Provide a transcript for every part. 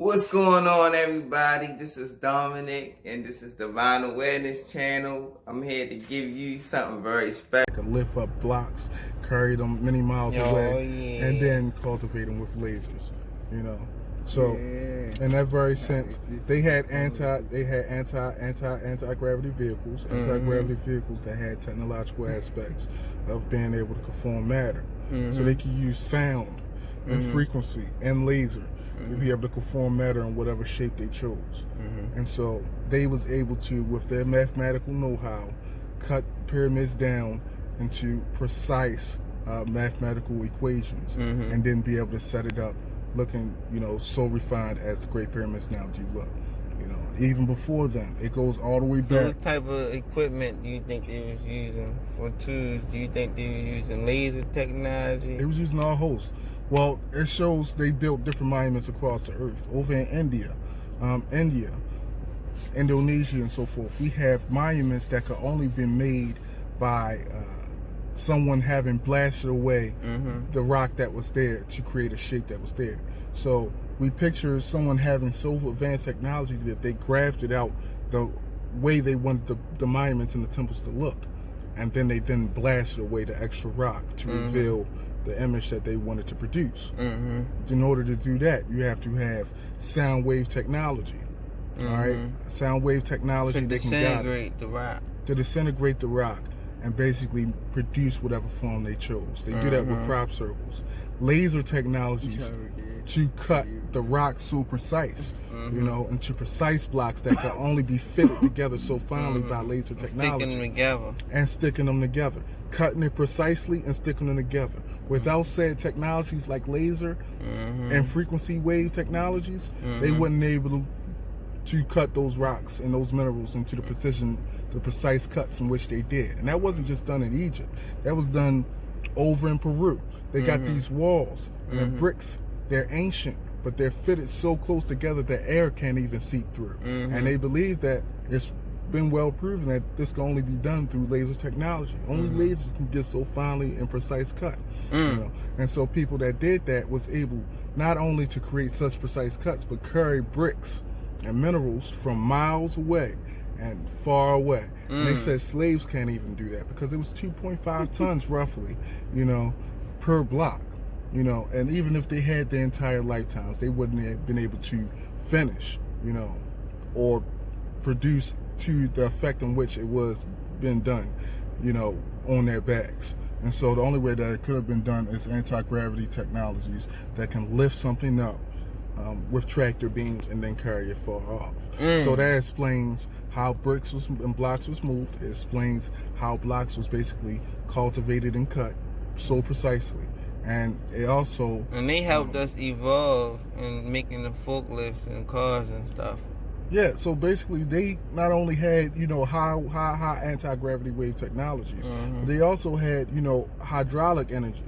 What's going on, everybody? This is Dominic, and this is Divine Awareness Channel. I'm here to give you something very special. Could lift up blocks, carry them many miles away, yeah. and then cultivate them with lasers. You know, so in that very sense, they had anti-gravity vehicles, anti-gravity vehicles that had technological aspects of being able to conform matter. So they could use sound and frequency and laser to be able to conform matter in whatever shape they chose. And so they was able to, with their mathematical know-how, cut pyramids down into precise mathematical equations, and then be able to set it up looking, so refined as the Great Pyramids now do look. Even before then, it goes all the way back. So what type of equipment do you think they was using for tools? Do you think they were using laser technology? They was using all hosts. Well, it shows they built different monuments across the earth. Over in India, Indonesia, and so forth, we have monuments that could only be made by someone having blasted away the rock that was there to create a shape that was there. So we picture someone having so advanced technology that they grafted out the way they wanted the monuments and the temples to look, and then they blasted away the extra rock to reveal the image that they wanted to produce. In order to do that, you have to have sound wave technology. All right, sound wave technology to disintegrate the rock. To disintegrate the rock and basically produce whatever form they chose. They do that with crop circles. Laser technologies to cut the rock so precise, into precise blocks that can only be fitted together so finely by laser technology. Sticking them together. Cutting it precisely and sticking them together. Without said technologies like laser and frequency wave technologies, they wouldn't be able to cut those rocks and those minerals into the precise cuts in which they did. And that wasn't just done in Egypt. That was done over in Peru. They got these walls and the bricks. They're ancient, but they're fitted so close together that air can't even seep through. And they believe that it's been well proven that this can only be done through laser technology. Only lasers can get so finely and precise cut. And so people that did that was able not only to create such precise cuts, but carry bricks and minerals from miles away and far away. And they said slaves can't even do that because it was 2.5 tons roughly, per block. And even if they had their entire lifetimes, they wouldn't have been able to finish, or produce to the effect in which it was been done, on their backs. And so the only way that it could have been done is anti-gravity technologies that can lift something up with tractor beams and then carry it far off. So that explains how bricks and blocks was moved. It explains how blocks was basically cultivated and cut so precisely. And it also... And they helped us evolve in making the forklifts and cars and stuff. Yeah, so basically they not only had, high anti-gravity wave technologies, but they also had, hydraulic energy,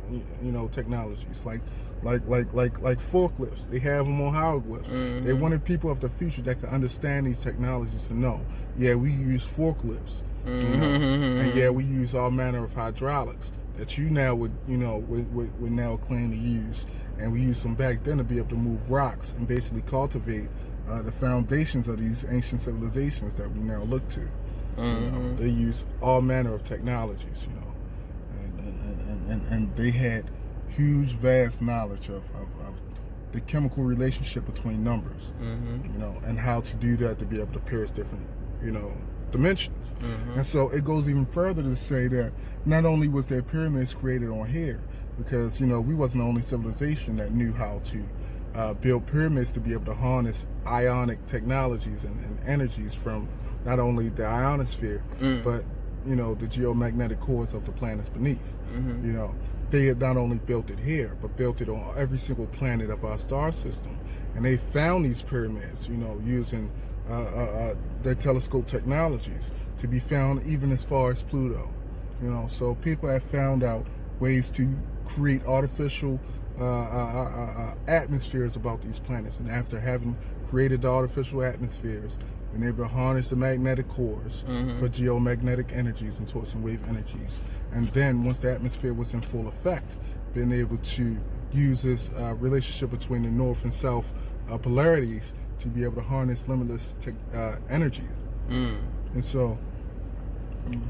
technologies like forklifts. They have them on hieroglyphs. They wanted people of the future that could understand these technologies to know, yeah, we use forklifts, and yeah, we use all manner of hydraulics that you now would now claim to use, and we used them back then to be able to move rocks and basically cultivate the foundations of these ancient civilizations that we now look to. They use all manner of technologies, and they had huge, vast knowledge of the chemical relationship between numbers, and how to do that to be able to pierce different, dimensions. And so it goes even further to say that not only was there pyramids created on here, because, we wasn't the only civilization that knew how to build pyramids to be able to harness ionic technologies and energies from not only the ionosphere, but, the geomagnetic cores of the planets beneath. They had not only built it here, but built it on every single planet of our star system. And they found these pyramids, using their telescope technologies to be found even as far as Pluto. So people have found out ways to create artificial atmospheres about these planets. And after having created the artificial atmospheres, been able to harness the magnetic cores for geomagnetic energies and torsion wave energies. And then once the atmosphere was in full effect, been able to use this relationship between the north and south polarities to be able to harness limitless energy. And so,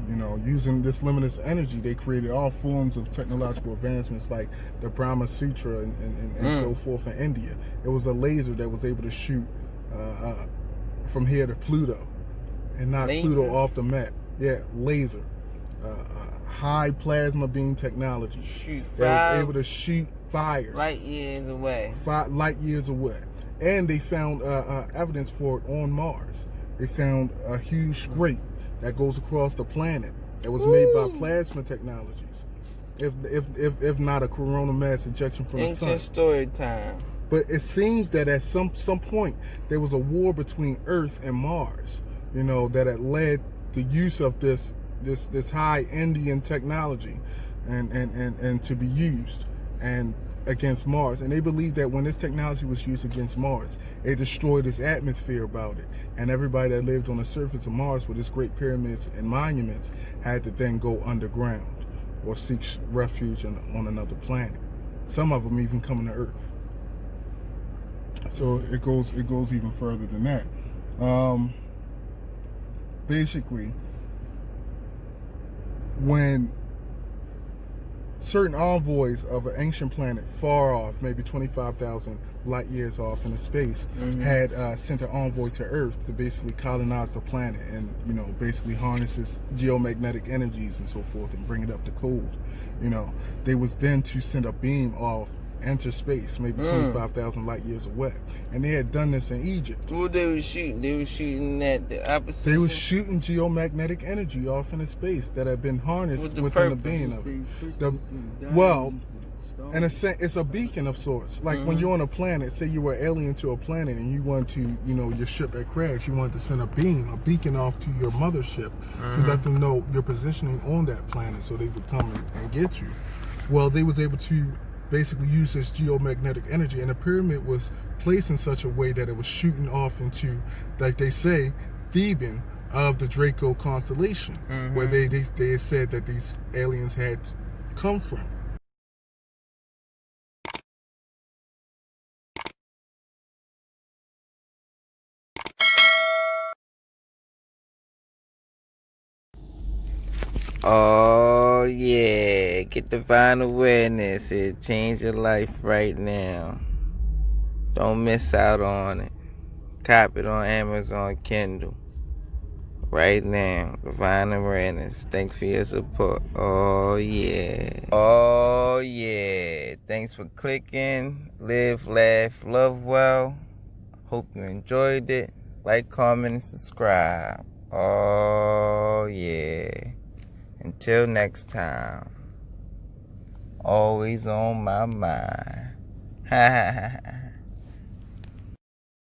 you know, using this limitless energy, they created all forms of technological advancements like the Brahma Sutra and so forth in India. It was a laser that was able to shoot from here to Pluto and knock Pluto off the map. Yeah, laser. High plasma beam technology that was able to shoot fire light years away. 5 light years away. And they found evidence for it on Mars. They found a huge scrape that goes across the planet that was made by plasma technologies, if not a coronal mass ejection from the sun. Ancient story time. But it seems that at some point there was a war between Earth and Mars, you know, that had led the use of this high Indian technology and to be used and against Mars. And they believe that when this technology was used against Mars, it destroyed its atmosphere about it, and everybody that lived on the surface of Mars with its great pyramids and monuments had to then go underground or seek refuge on another planet. Some of them even coming to Earth. So it goes even further than that. Basically, when certain envoys of an ancient planet far off, maybe 25,000 light years off into space, had sent an envoy to Earth to basically colonize the planet and, you know, basically harness its geomagnetic energies and so forth and bring it up to code. You know, they was then to send a beam off, enter space, maybe 25,000 light years away. And they had done this in Egypt. What they were shooting? They were shooting at the opposite. They were shooting geomagnetic energy off into space that had been harnessed within the being of it. Well, in a sense, it's a beacon of sorts. Like when you're on a planet, say you were alien to a planet and you want to, you know, your ship that crashed, you want to send a beacon off to your mothership to let them know your positioning on that planet so they would come and get you. Well, they was able to basically use this geomagnetic energy, and the pyramid was placed in such a way that it was shooting off into, like they say, Theban of the Draco constellation, where they said that these aliens had come from. Oh yeah, get divine awareness. It change your life right now. Don't miss out on it. Cop it on Amazon Kindle right now. Divine awareness. Thanks for your support. Oh yeah. Oh yeah. Thanks for clicking. Live, laugh, love well. Hope you enjoyed it. Like, comment, and subscribe. Oh yeah. Until next time, always on my mind. Ha ha ha.